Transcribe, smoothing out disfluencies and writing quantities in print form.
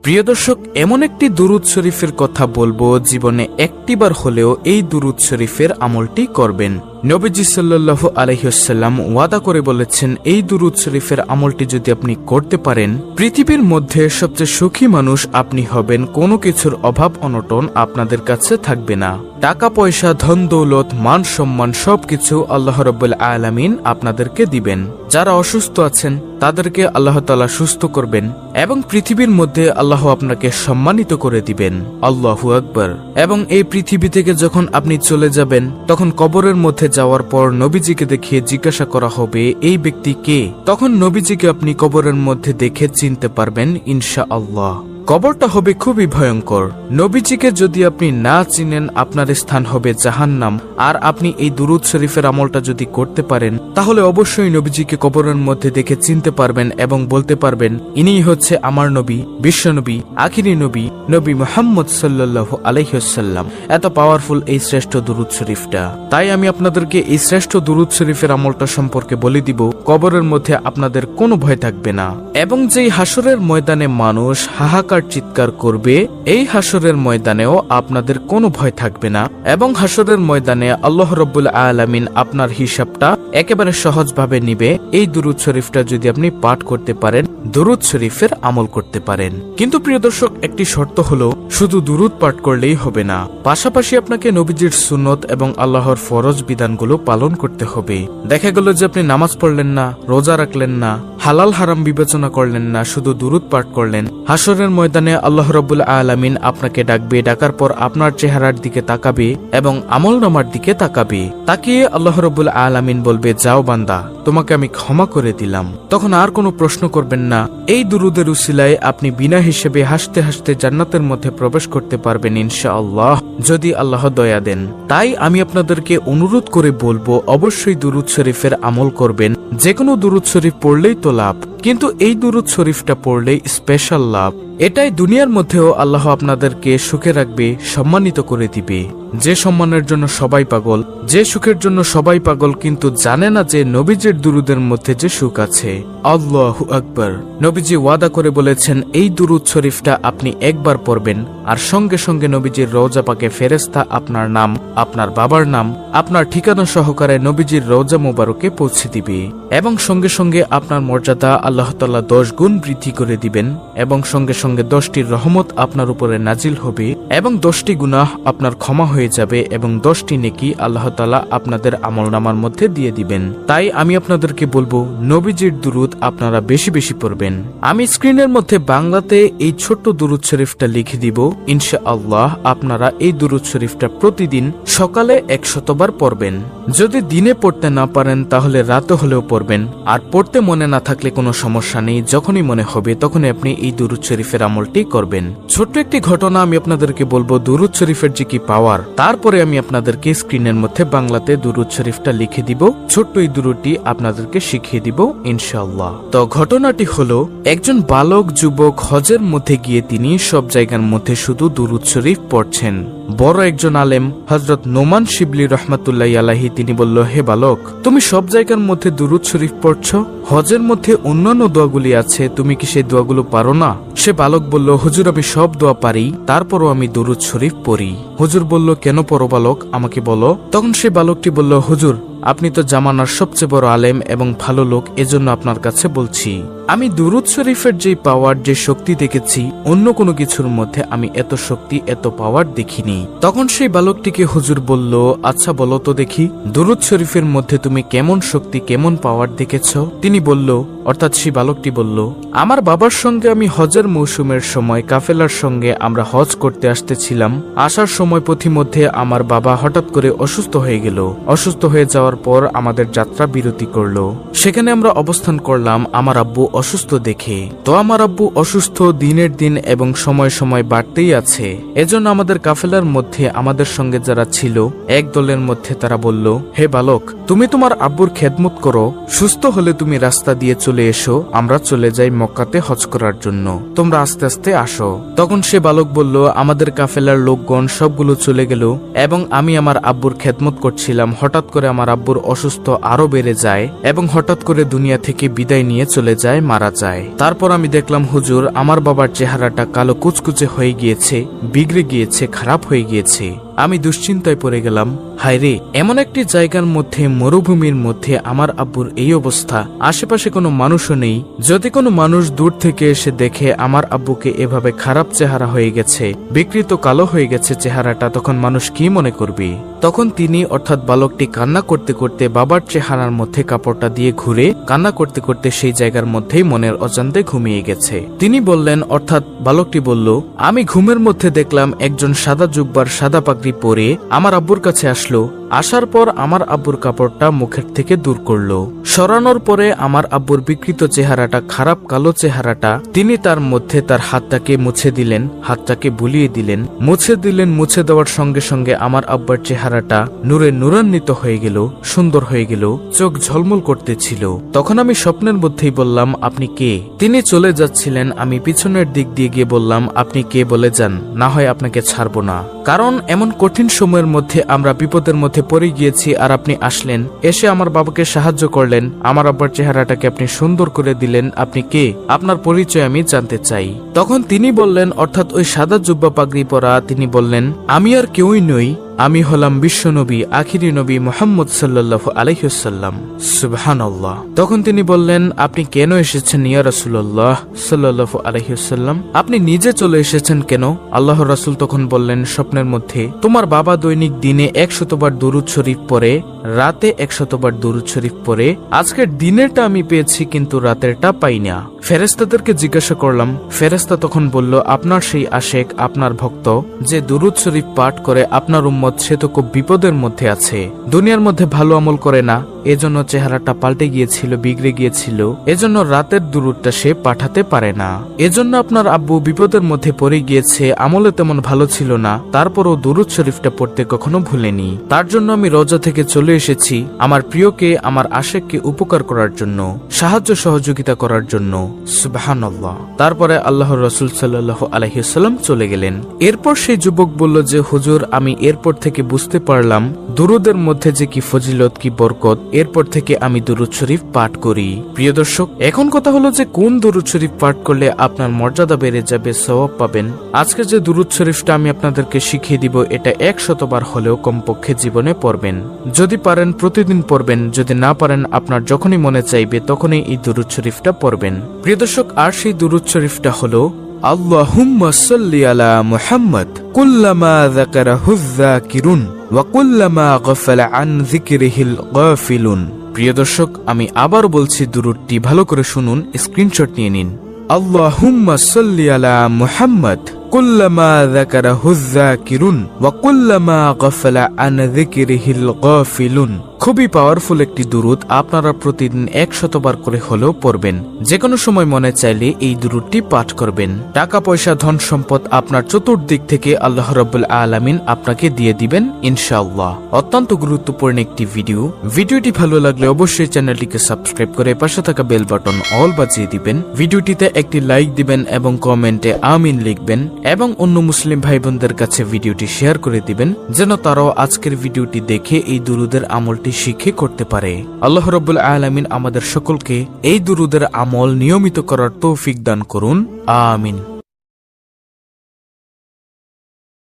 প্রিয় দর্শক, এমন একটি দুরূদ শরীফের কথা বলবো, জীবনে একটিবার হলেও এই দুরূদ শরীফের আমলটি করবেন। নবীজি সাল্লাল্লাহু আলাইহি ওয়াসাল্লাম ওয়াদা করে বলেছেন, এই দুরূদ শরীফের আমলটি যদি আপনি করতে পারেন, পৃথিবীর মধ্যে সবচেয়ে সুখী মানুষ আপনি হবেন। কোনো কিছুর অভাব অনটন আপনাদের কাছে থাকবে না। টাকা পয়সা, ধন দৌলত, মান সম্মান সবকিছু আল্লাহ রাব্বুল আলামিন আপনাদেরকে দিবেন। যারা অসুস্থ আছেন তাদেরকে আল্লাহ তাআলা সুস্থ করবেন এবং পৃথিবীর মধ্যে আল্লাহ আপনাকে সম্মানিত করে দিবেন। আল্লাহু আকবার। এবং এই পৃথিবী থেকে যখন আপনি চলে যাবেন, তখন কবরের মধ্যে যাওয়ার পর নবীজিকে দেখিয়ে জিজ্ঞাসা করা হবে, এই ব্যক্তি কে? তখন নবীজিকে আপনি কবরের মধ্যে দেখে চিনতে পারবেন ইনশাআল্লাহ। কবরটা হবে খুবই ভয়ঙ্কর। নবীজিকে যদি আপনি না চিনেন, আপনার স্থান হবে জাহান্নাম। আর আপনি এই দুরূদ শরীফের আমলটা যদি করতে পারেন, তাহলে অবশ্যই নবীজিকে কবরের মধ্যে দেখে চিনতে পারবেন এবং বলতে পারবেন, ইনিই হচ্ছে আমার নবী, বিশ্বনবী, আখিরি নবী, নবী মুহাম্মদ সাল্লাল্লাহু আলাইহি ওয়াসাল্লাম। এত পাওয়ারফুল এই শ্রেষ্ঠ দুরূদ শরীফটা। তাই আমি আপনাদেরকে এই শ্রেষ্ঠ দুরূদ শরীফের আমলটা সম্পর্কে বলে দিব। কবরের মধ্যে আপনাদের কোনো ভয় থাকবে না। এবং যেই হাসরের ময়দানে মানুষ হাহাকার চিৎকার করবে, এই হাসরের ময়দানেও আপনাদের কোনো ভয় থাকবে না। এবং হাসরের ময়দানে আল্লাহ রাব্বুল আলামিন আপনার হিসাবটা একেবারে সহজভাবে নিবে, এই দুরূদ শরীফটা যদি আপনি পাঠ করতে পারেন, দুরূদ শরীফের আমল করতে পারেন। কিন্তু প্রিয় দর্শক, একটি শর্ত হলো, শুধু দুরূদ পাঠ করলেই হবে না, পাশাপাশি আপনাকে নবীজির সুন্নত এবং আল্লাহর ফরজ বিধানগুলো পালন করতে হবে। দেখা গেল যে আপনি নামাজ পড়লেন না, রোজা রাখলেন না, হালাল হারাম বিবেচনা করলেন না, শুধু দুরূদ পাঠ করলেন। হাসরের ময়দানে আল্লাহ রাব্বুল আলামিন আপনাকে ডাকবে, ডাকার পর আপনার চেহারার দিকে তাকাবে এবং আমলনামার দিকে তাকাবে। তাকিয়ে আল্লাহ রাব্বুল আলামিন বলবে, যাও বান্দা, তোমাকে আমি ক্ষমা করে দিলাম। তখন আর কোনো প্রশ্ন করবেন না। এই দুরূদের উসিলায় আপনি বিনা হিসেবে হাসতে হাসতে জান্নাতের মধ্যে প্রবেশ করতে পারবেন ইনশাআল্লাহ, যদি আল্লাহ দয়া দেন। তাই আমি আপনাদেরকে অনুরোধ করে বলবো, অবশ্যই দুরূদ শরীফের আমল করবেন। যে কোনো দুরূদ শরীফ পড়লেই তো লাভ, কিন্তু এই দুরূদ শরীফটা পড়লেই স্পেশাল লাভ। এটাই দুনিয়ার মধ্যেও আল্লাহ আপনাদেরকে সুখে রাখবে, সম্মানিত করে দিবে। যে সম্মানের জন্য সবাই পাগল, যে সুখের জন্য সবাই পাগল, কিন্তু জানে না যে নবীজির দুরূদের মধ্যে যে সুখ আছে। আল্লাহু আকবার। নবীজি ওয়াদা করে বলেছেন, এই দুরূদ শরীফটা আপনি একবার পড়বেন আর সঙ্গে সঙ্গে নবীজির রওজা পাকে ফেরেশতা আপনার নাম, আপনার বাবার নাম, আপনার ঠিকানা সহকারে নবীজির রওজা মোবারকে পৌঁছে দিবে এবং সঙ্গে সঙ্গে আপনার মর্যাদা আল্লাহ তাআলা 10 গুণ বৃদ্ধি করে দিবেন এবং সঙ্গে সঙ্গে 10টি রহমত আপনার উপরে নাজিল হবে এবং 10টি গুনাহ আপনার ক্ষমা হয়ে যাবে এবং 10টি নেকি আল্লাহ তাআলা আপনাদের আমলনামার মধ্যে দিয়ে দিবেন। তাই আমি আপনাদেরকে বলবো, নবীজির দুরূদ আপনারা বেশি বেশি পড়বেন। আমি স্ক্রিনের মধ্যে বাংলাতে এই ছোট্ট দুরূদ শরীফটা লিখে দিব। ইনশাআল্লাহ আপনারা এই দুরূদ শরীফটা প্রতিদিন সকালে 100 বার পড়বেন। যদি দিনে পড়তে না পারেন তাহলে রাতে হলেও পড়বেন। আর পড়তে মনে না থাকলে কোনো সমস্যা নেই, যখনই মনে হবে তখনই আপনি এই দুরূদ শরীফের আমলটি করবেন। ছোট্ট একটি ঘটনা আমি আপনাদেরকে বলবো, দুরূদ শরীফের যে কি পাওয়ার। তারপরে আমি আপনাদেরকে স্ক্রিনের মধ্যে বাংলাতে দুরূদ শরীফটা লিখে দিব, ছোট্ট এই দুরূদটি আপনাদেরকে শিখিয়ে দিব ইনশাআল্লাহ। তো ঘটনাটি হলো, একজন বালক যুবক হজের মধ্যে গিয়ে তিনি সব জায়গার মধ্যে শুধু দুরূদ শরীফ পড়ছেন। বড় একজন আলেম হযরত নোমান শিবলি রাহমাতুল্লাহি আলাইহি তিনি বলল, হে বালক, তুমি সব জায়গার মধ্যে দুরূদ শরীফ পড়ছো, হজের মধ্যে অন্যান্য দোয়াগুলি আছে, তুমি কি সেই দোয়াগুলো পারো না? সে বালক বলল, হুজুর আমি সব দোয়া পারি, তারপরও আমি দুরূদ শরীফ পড়ি। হুজুর বলল, কেন পড়ো বালক, আমাকে বলো। তখন সে বালকটি বলল, হুজুর আপনি তো জামানার সবচেয়ে বড় আলেম এবং ভালো লোক, এজন্য আপনার কাছে বলছি, আমি দুরূদ শরীফের যে পাওয়ার, যে শক্তি দেখেছি, অন্য কোনো কিছুর মধ্যে আমি এত শক্তি, এত পাওয়ার দেখিনি। তখন সেই বালকটিকে হুজুর বলল, আচ্ছা বলো তো দেখি, দুরূদ শরীফের মধ্যে তুমি কেমন শক্তি, কেমন পাওয়ার দেখেছ? তিনি বলল, অর্থাৎ সেই বালকটি বলল, আমার বাবার সঙ্গে আমি হজের মৌসুমের সময় কাফেলার সঙ্গে আমরা হজ করতে আসতেছিলাম। আসার সময় পথিমধ্যে আমার বাবা হঠাৎ করে অসুস্থ হয়ে গেল। অসুস্থ হয়ে যাওয়ার পর আমাদের যাত্রা বিরতি করলো। সেখানে আমরা অবস্থান করলাম আমার আব্বু অসুস্থ দেখে। তো আমার আব্বু অসুস্থ দিনের দিন এবং সময় সময় বাড়তেই আছে। এজন্য আমাদের কাফেলার মধ্যে আমাদের সঙ্গে যারা ছিল, এক দলের মধ্যে তারা বলল, হে বালক, তুমি তোমার আব্বুর খেদমত করো, সুস্থ হলে তুমি রাস্তা দিয়ে চলে চলে এসো, আমরা চলে যাই মক্কাতে হজ করার জন্য, তোমরা আস্তে আস্তে আসো। তখন সে বালক বলল, আমাদের কাফেলার লোকগণ সবগুলো চলে গেল এবং আমি আমার আব্বুর খেদমত করছিলাম। হঠাৎ করে আমার আব্বুর অসুস্থ আরো বেড়ে যায় এবং হঠাৎ করে দুনিয়া থেকে বিদায় নিয়ে চলে যায়, মারা যায়। তারপর আমি দেখলাম হুজুর, আমার বাবার চেহারাটা কালো কুচকুচে হয়ে গিয়েছে, বিগড়ে গিয়েছে, খারাপ হয়ে গিয়েছে। আমি দুশ্চিন্তায় পড়ে গেলাম। হায়রে, এমন একটি জায়গার মধ্যে, মরুভূমির মধ্যে আমার আব্বুর এই অবস্থা, আশেপাশে কোনো মানুষও নেই। যদি কোনো মানুষ দূর থেকে এসে দেখে আমার আব্বুকে এভাবে খারাপ চেহারা হয়ে গেছে, বিকৃত কালো হয়ে গেছে চেহারাটা, তখন মানুষ কি মনে করবে? তখন তিনি অর্থাৎ বালকটি কান্না করতে করতে বাবার চেহারার মধ্যে কাপড়টা দিয়ে ঘুরে কান্না করতে করতে সেই জায়গার মধ্যেই মনের অজান্তে ঘুমিয়ে গেছে। তিনি বললেন, অর্থাৎ বালকটি বলল, আমি ঘুমের মধ্যে দেখলাম একজন সাদা জুব্বার সাদা পাগড়ি পরে আমার আব্বুর কাছে আসলো। আসার পর আমার আব্বুর কাপড়টা মুখের থেকে দূর করলো। সরানোর পরে আমার আব্বুর বিকৃত চেহারাটা, খারাপ কালো চেহারাটা, তিনি তার মধ্যে তার হাতটাকে মুছে দিলেন, হাতটাকে বুলিয়ে দিলেন, মুছে দেওয়ার সঙ্গে সঙ্গে আমার আব্বার চেহারাটা নূরে নূরান্বিত হয়ে গেল, সুন্দর হয়ে গেল, চোখ ঝলমল করতেছিল। তখন আমি স্বপ্নের মধ্যেই বললাম, আপনি কে? তিনি চলে যাচ্ছিলেন। আমি পিছনের দিক দিয়ে গিয়ে বললাম, আপনি কে বলে যান, না হয় আপনাকে ছাড়বো না। কারণ এমন কঠিন সময়ের মধ্যে আমরা বিপদের মধ্যে পড়ে গিয়েছি, আর আপনি আসলেন, এসে আমার বাবাকে সাহায্য করলেন, আমার আব্বার চেহারাটাকে আপনি সুন্দর করে দিলেন। আপনি কে? আপনার পরিচয় আমি জানতে চাই। তখন তিনি বললেন, অর্থাৎ ওই সাদা জুব্বা পাগড়ি পরা, তিনি বললেন, আমি আর কেউই নই, আমি হলাম বিশ্বনবী, আখিরি নবী মুহাম্মদ সাল্লাল্লাহু আলাইহি ওয়াসাল্লাম। সুবহানাল্লাহ। তখন তিনি বললেন, আপনি কেন এসেছেন ইয়া রাসূলুল্লাহ সাল্লাল্লাহু আলাইহি ওয়াসাল্লাম? আপনি নিজে চলে এসেছেন কেন? আল্লাহর রাসূল তখন বললেন স্বপ্নের মধ্যে, তোমার বাবা দৈনিক দিনে 100 বার দুরূদ শরীফ পড়ে, রাতে 100 বার দুরূদ শরীফ পড়ে। আজকের দিনেরটা আমি পেয়েছি, কিন্তু রাতেরটা পাই না। ফেরেশতাদেরকে জিজ্ঞাসা করলাম। ফেরেশতা তখন বলল, আপনার সেই আশেক, আপনার ভক্ত যে দুরূদ শরীফ পাঠ করে, আপনার উম্মত, সে তো খুব বিপদের মধ্যে আছে, দুনিয়ার মধ্যে ভালো আমল করে না, এজন্য চেহারাটা পাল্টে গিয়েছিল, বিগড়ে গিয়েছিল, এজন্য রাতের দুরূদটা সে পাঠাতে পারে না। এজন্য আপনার আব্বু বিপদের মধ্যে পড়ে গিয়েছে, আমলে তেমন ভালো ছিল না, তারপরও দুরূদ শরীফটা পড়তে কখনো ভুলেনি। তার জন্য আমি রওজা থেকে চলে এসেছি, আমার প্রিয়কে, আমার আশেককে উপকার করার জন্য, সাহায্য সহযোগিতা করার জন্য। সুবহানাল্লাহ। তারপরে আল্লাহর রাসূল সাল্লাল্লাহু আলাইহি ওয়াসাল্লাম চলে গেলেন। এরপর সেই যুবক বলল যে, হুজুর, আমি এরপর থেকে বুঝতে পারলাম দুরূদের মধ্যে যে কি ফজিলত, কি বরকত। এরপর থেকে আমি দুরূদ শরীফ পাঠ করি। প্রিয় দর্শক, এখন কথা হলো যে কোন দুরূদ শরীফ পাঠ করলে আপনার মর্যাদা বেড়ে যাবে, সওয়াব পাবেন। আজকে যে দুরূদ শরীফটা আমি আপনাদেরকে শিখিয়ে দিব, এটা 100 বার হলেও কমপক্ষে জীবনে পড়বেন। যদি পারেন প্রতিদিন পড়বেন, যদি না পারেন আপনার যখনই মনে চাইবে তখনই এই দুরূদ শরীফটা পড়বেন। প্রিয় দর্শক, আর সেই দুরূদ শরীফটা হলো, আল্লাহুম্মা সাল্লি আলা মুহাম্মদ কুল্লামা যাকারাহু যাকিরুন ওয়া কুল্লামা গাফালা আন যিকরিহিল গাফিলুন। প্রিয় দর্শক, আমি আবার বলছি, দুরূদটি ভালো করে শুনুন, স্ক্রিনশট নিয়ে নিন। আল্লাহুম্মা সাল্লি আলা মুহাম্মদ কুল্লামা যাকারাহু যাকিরুন ওয়া কুল্লামা গাফালা আন যিকরিহিল গাফিলুন। খুবই পাওয়ারফুল একটি দুরূদ, আপনারা প্রতিদিন 100 বার করে হলেও পড়বেন। যে কোনো সময় মনে চাইলে এই দুরূদটি পাঠ করবেন। টাকা পয়সা, ধন সম্পদ আপনার চতুর্দিক থেকে আল্লাহ রাব্বুল আলামিন আপনাকে দিয়ে দিবেন ইনশাআল্লাহ। অত্যন্ত গুরুত্বপূর্ণ একটি ভিডিওটি ভালো লাগলে অবশ্যই চ্যানেলটিকে সাবস্ক্রাইব করে পাশে থাকা বেল বাটন অল বাজিয়ে দিবেন। ভিডিওটিতে একটি লাইক দিবেন এবং কমেন্টে আমিন লিখবেন এবং অন্য মুসলিম ভাই বোনদের কাছে ভিডিওটি শেয়ার করে দিবেন, যেন তারাও আজকের ভিডিওটি দেখে এই দুরূদের আমলটি শিখে করতে পারে। আল্লাহ রাব্বুল আলামিন আমাদের সকলকে এই দুরূদের আমল নিয়মিত করার তৌফিক দান করুন। আমিন।